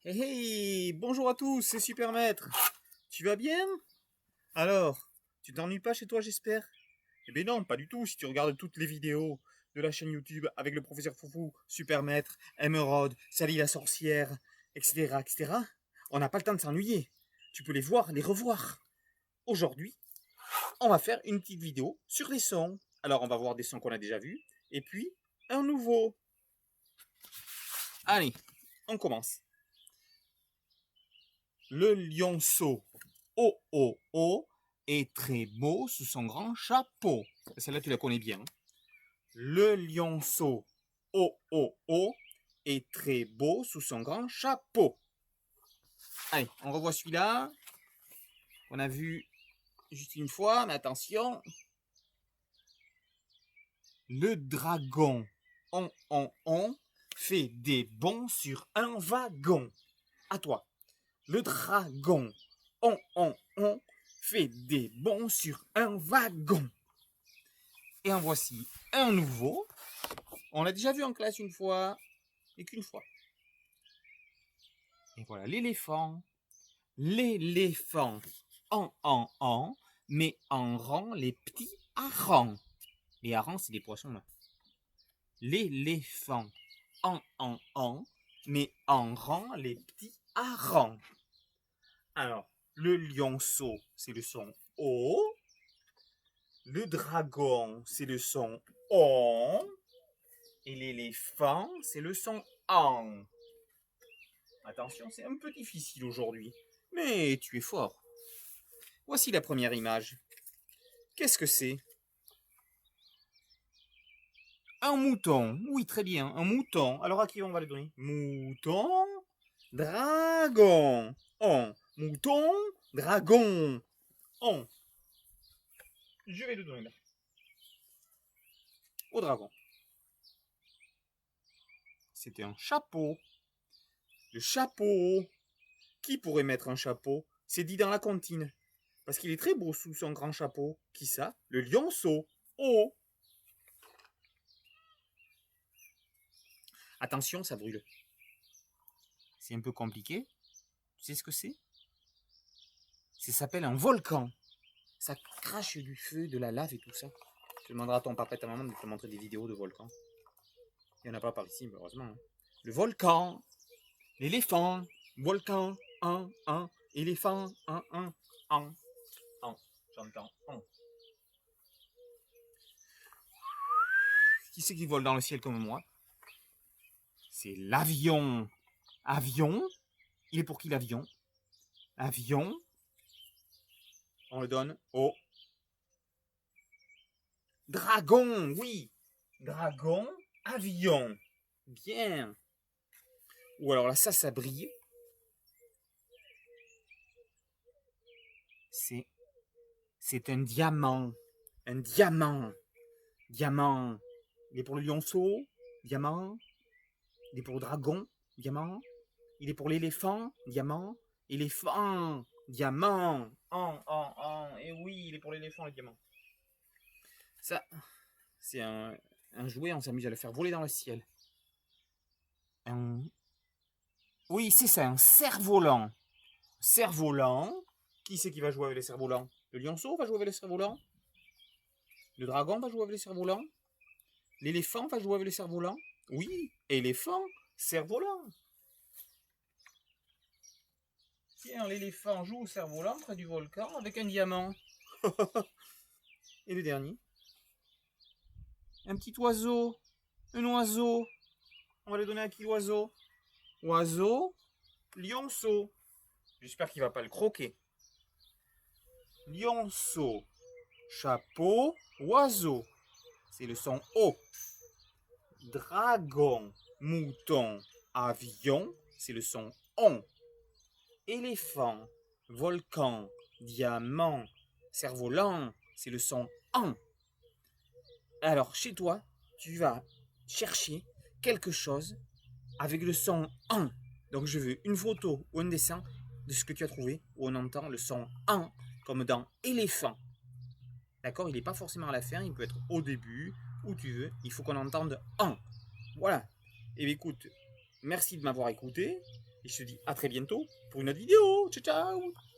Hey, hey, bonjour à tous, c'est Super Maître. Tu vas bien? Alors, tu t'ennuies pas chez toi, j'espère? Eh bien non, pas du tout. Si tu regardes toutes les vidéos de la chaîne YouTube avec le professeur Foufou, Super Maître, Emeraude, Sally la sorcière, etc., etc., on n'a pas le temps de s'ennuyer. Tu peux les voir, les revoir. Aujourd'hui, on va faire une petite vidéo sur les sons. Alors, on va voir des sons qu'on a déjà vus, et puis un nouveau. Allez, on commence. Le lionceau, oh oh oh, est très beau sous son grand chapeau. Celle-là, tu la connais bien. Le lionceau, oh oh oh, est très beau sous son grand chapeau. Allez, on revoit celui-là. On a vu juste une fois, mais attention. Le dragon, on, fait des bonds sur un wagon. À toi. Le dragon, on, fait des bonds sur un wagon. Et en voici un nouveau. On l'a déjà vu en classe une fois, et qu'une fois. Et voilà, l'éléphant. L'éléphant, en, met en rang les petits harengs. Les harengs, c'est des poissons là. L'éléphant, en, met en rang les petits harengs. Alors, le lionceau, c'est le son O. Le dragon, c'est le son ON. Et l'éléphant, c'est le son AN. Attention, c'est un peu difficile aujourd'hui, mais tu es fort. Voici la première image. Qu'est-ce que c'est? Un mouton. Oui, très bien, un mouton. Alors à qui on va le donner? Mouton, dragon. On. Mouton, dragon. On. Je vais le donner là. Au dragon. C'était un chapeau. Le chapeau. Qui pourrait mettre un chapeau? C'est dit dans la comptine. Parce qu'il est très beau sous son grand chapeau. Qui ça? Le lionceau. Oh! Attention, ça brûle. C'est un peu compliqué. Tu sais ce que c'est? Ça s'appelle un volcan. Ça crache du feu, de la lave et tout ça. Tu demanderas à ton papa et ta maman de te montrer des vidéos de volcans. Il n'y en a pas par ici, malheureusement. Hein. Le volcan. L'éléphant. Volcan. Un. Éléphant. Un. J'entends. Qui c'est qui vole dans le ciel comme moi? C'est l'avion. Avion. Il est pour qui l'avion? Avion. On le donne au dragon. Oui. Dragon. Avion. Bien. Ou alors là, ça brille. C'est un diamant. Un diamant. Diamant. Il est pour le lionceau. Diamant. Il est pour le dragon. Diamant. Il est pour l'éléphant. Diamant. Éléphant. Diamant. Et oui, il est pour l'éléphant, le diamant. Ça, c'est un jouet, on s'amuse à le faire voler dans le ciel. Oui, c'est ça, un cerf-volant. Cerf-volant. Qui c'est qui va jouer avec les cerfs-volants? Le lionceau va jouer avec les cerfs-volants. Le dragon va jouer avec les cerfs-volants. L'éléphant va jouer avec les cerfs-volants. Oui, éléphant, cerf-volant. Tiens, l'éléphant joue au cerf-volant près du volcan avec un diamant. Et le dernier? Un petit oiseau. Un oiseau. On va le donner à qui l'oiseau? Oiseau, lionceau. J'espère qu'il ne va pas le croquer. Lionceau, chapeau, oiseau. C'est le son O. Dragon, mouton, avion. C'est le son ON. Éléphant, volcan, diamant, cerf-volant. C'est le son AN. Alors, chez toi, tu vas chercher quelque chose avec le son AN. Donc, je veux une photo ou un dessin de ce que tu as trouvé où on entend le son AN comme dans éléphant. D'accord? Il n'est pas forcément à la fin, il peut être au début, où tu veux. Il faut qu'on entende AN. Voilà. Et bien, écoute, merci de m'avoir écouté. Et je te dis à très bientôt pour une autre vidéo. Ciao, ciao!